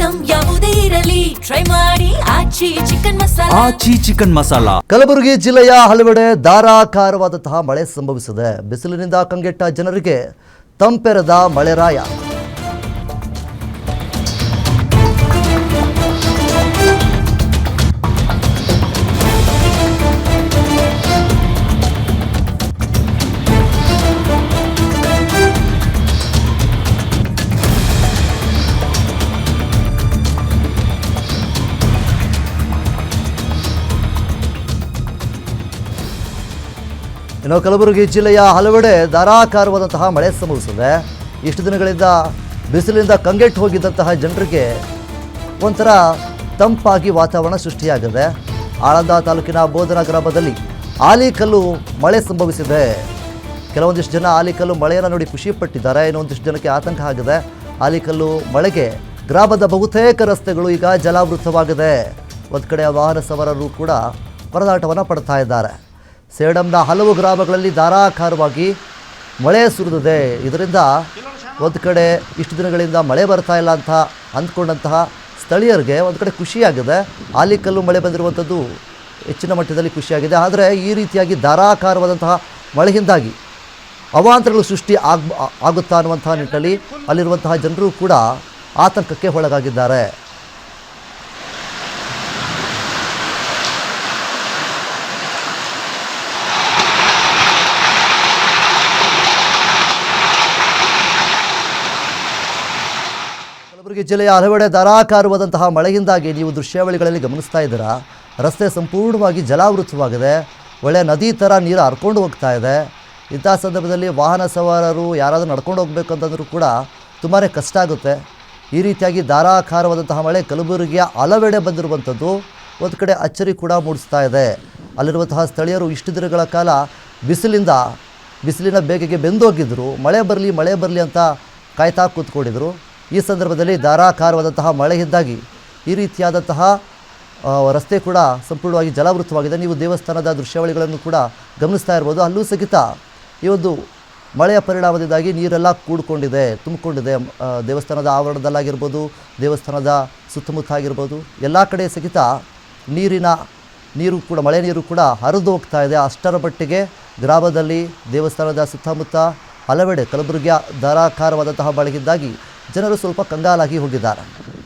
Item ಯಾವುದೇ ಇರಲಿ try ಮಾಡಿ ಆಚಿ ಚಿಕನ್ ಮಸಾಲಾ. ಕಲಬುರಗಿ ಜಿಲ್ಲೆಯ ಹಲವೆಡೆ ಧಾರಾಕಾರವಾದಂತಹ ಮಳೆ ಸಂಭವಿಸಿದೆ. ಬಿಸಿಲಿನಿಂದ ಕಂಗೆಟ್ಟ ಜನರಿಗೆ ತಂಪೆರೆದ ಮಳೆರಾಯ. ಇನ್ನು ಕಲಬುರಗಿ ಜಿಲ್ಲೆಯ ಹಲವೆಡೆ ಧಾರಾಕಾರವಾದಂತಹ ಮಳೆ ಸಂಭವಿಸಿದೆ. ಇಷ್ಟು ದಿನಗಳಿಂದ ಬಿಸಿಲಿನಿಂದ ಕಂಗೆಟ್ಟು ಹೋಗಿದ್ದಂತಹ ಜನರಿಗೆ ಒಂಥರ ತಂಪಾಗಿ ವಾತಾವರಣ ಸೃಷ್ಟಿಯಾಗಿದೆ. ಆಳಂದ ತಾಲೂಕಿನ ಬೋಧನಾ ಗ್ರಾಮದಲ್ಲಿ ಆಲಿಕಲ್ಲು ಮಳೆ ಸಂಭವಿಸಿದೆ. ಕೆಲವೊಂದಿಷ್ಟು ಜನ ಆಲಿಕಲ್ಲು ಮಳೆಯನ್ನು ನೋಡಿ ಖುಷಿ ಪಟ್ಟಿದ್ದಾರೆ. ಇನ್ನೊಂದಿಷ್ಟು ಜನಕ್ಕೆ ಆತಂಕ ಆಗಿದೆ. ಆಲಿಕಲ್ಲು ಮಳೆಗೆ ಗ್ರಾಮದ ಬಹುತೇಕ ರಸ್ತೆಗಳು ಈಗ ಜಲಾವೃತವಾಗಿದೆ. ಒಂದು ಕಡೆ ವಾಹನ ಸವಾರರು ಕೂಡ ಪರದಾಟವನ್ನು ಪಡ್ತಾ ಇದ್ದಾರೆ. ಸೇಡಂನ ಹಲವು ಗ್ರಾಮಗಳಲ್ಲಿ ಧಾರಾಕಾರವಾಗಿ ಮಳೆ ಸುರಿದಿದೆ. ಇದರಿಂದ ಒಂದು ಕಡೆ ಇಷ್ಟು ದಿನಗಳಿಂದ ಮಳೆ ಬರ್ತಾ ಇಲ್ಲ ಅಂತ ಅಂದ್ಕೊಂಡಂತಹ ಸ್ಥಳೀಯರಿಗೆ ಒಂದು ಕಡೆ ಖುಷಿಯಾಗಿದೆ. ಆಲಿಕಲ್ಲು ಮಳೆ ಬಂದಿರುವಂಥದ್ದು ಹೆಚ್ಚಿನ ಮಟ್ಟದಲ್ಲಿ ಖುಷಿಯಾಗಿದೆ. ಆದರೆ ಈ ರೀತಿಯಾಗಿ ಧಾರಾಕಾರವಾದಂತಹ ಮಳೆಯಿಂದಾಗಿ ಅವಾಂತರಗಳು ಸೃಷ್ಟಿ ಆಗುತ್ತಾ ಅನ್ನುವಂತಹ ನಿಟ್ಟಿನಲ್ಲಿ ಅಲ್ಲಿರುವಂತಹ ಜನರು ಕೂಡ ಆತಂಕಕ್ಕೆ ಒಳಗಾಗಿದ್ದಾರೆ. ಕಲಬುರಗಿ ಜಿಲ್ಲೆಯ ಹಲವೆಡೆ ಧಾರಾಕಾರವಾದಂತಹ ಮಳೆಯಿಂದಾಗಿ ನೀವು ದೃಶ್ಯಾವಳಿಗಳಲ್ಲಿ ಗಮನಿಸ್ತಾ ಇದ್ದೀರಾ, ರಸ್ತೆ ಸಂಪೂರ್ಣವಾಗಿ ಜಲಾವೃತವಾಗಿದೆ. ಒಳ್ಳೆ ನದಿ ಥರ ನೀರು ಹರ್ಕೊಂಡು ಹೋಗ್ತಾ ಇದೆ. ಇಂಥ ಸಂದರ್ಭದಲ್ಲಿ ವಾಹನ ಸವಾರರು ಯಾರಾದರೂ ನಡ್ಕೊಂಡು ಹೋಗಬೇಕು ಅಂತಂದ್ರೂ ಕೂಡ ತುಂಬಾ ಕಷ್ಟ ಆಗುತ್ತೆ. ಈ ರೀತಿಯಾಗಿ ಧಾರಾಕಾರವಾದಂತಹ ಮಳೆ ಕಲಬುರಗಿಯ ಹಲವೆಡೆ ಬಂದಿರುವಂಥದ್ದು ಒಂದು ಕಡೆ ಅಚ್ಚರಿ ಕೂಡ ಮೂಡಿಸ್ತಾ ಇದೆ. ಅಲ್ಲಿರುವಂತಹ ಸ್ಥಳೀಯರು ಇಷ್ಟು ದಿನಗಳ ಕಾಲ ಬಿಸಿಲಿನ ಬೇಗೆಗೆ ಬೆಂದೋಗಿದ್ದರು. ಮಳೆ ಬರಲಿ ಅಂತ ಕಾಯ್ತಾ ಕೂತ್ಕೊಂಡಿದ್ರು. ಈ ಸಂದರ್ಭದಲ್ಲಿ ಧಾರಾಕಾರವಾದಂತಹ ಮಳೆಯಿಂದಾಗಿ ಈ ರೀತಿಯಾದಂತಹ ರಸ್ತೆ ಕೂಡ ಸಂಪೂರ್ಣವಾಗಿ ಜಲಾವೃತವಾಗಿದೆ. ನೀವು ದೇವಸ್ಥಾನದ ದೃಶ್ಯಾವಳಿಗಳನ್ನು ಕೂಡ ಗಮನಿಸ್ತಾ ಇರ್ಬೋದು. ಅಲ್ಲೂ ಸಹಿತ ಈ ಒಂದು ಮಳೆಯ ಪರಿಣಾಮದಿಂದಾಗಿ ನೀರೆಲ್ಲ ತುಂಬಿಕೊಂಡಿದೆ. ದೇವಸ್ಥಾನದ ಆವರಣದಲ್ಲಾಗಿರ್ಬೋದು, ದೇವಸ್ಥಾನದ ಸುತ್ತಮುತ್ತ ಆಗಿರ್ಬೋದು, ಎಲ್ಲ ಕಡೆ ಸಹಿತ ಮಳೆ ನೀರು ಕೂಡ ಹರಿದು ಹೋಗ್ತಾ ಇದೆ. ಅಷ್ಟರ ಮಟ್ಟಿಗೆ ಗ್ರಾಮದಲ್ಲಿ, ದೇವಸ್ಥಾನದ ಸುತ್ತಮುತ್ತ ಹಲವೆಡೆ ಕಲಬುರಗಿಯ ಧಾರಾಕಾರವಾದಂತಹ ಮಳೆಯಿಂದಾಗಿ ಜನರು ಸ್ವಲ್ಪ ಕಂಗಾಲಾಗಿ ಹೋಗಿದ್ದಾರೆ.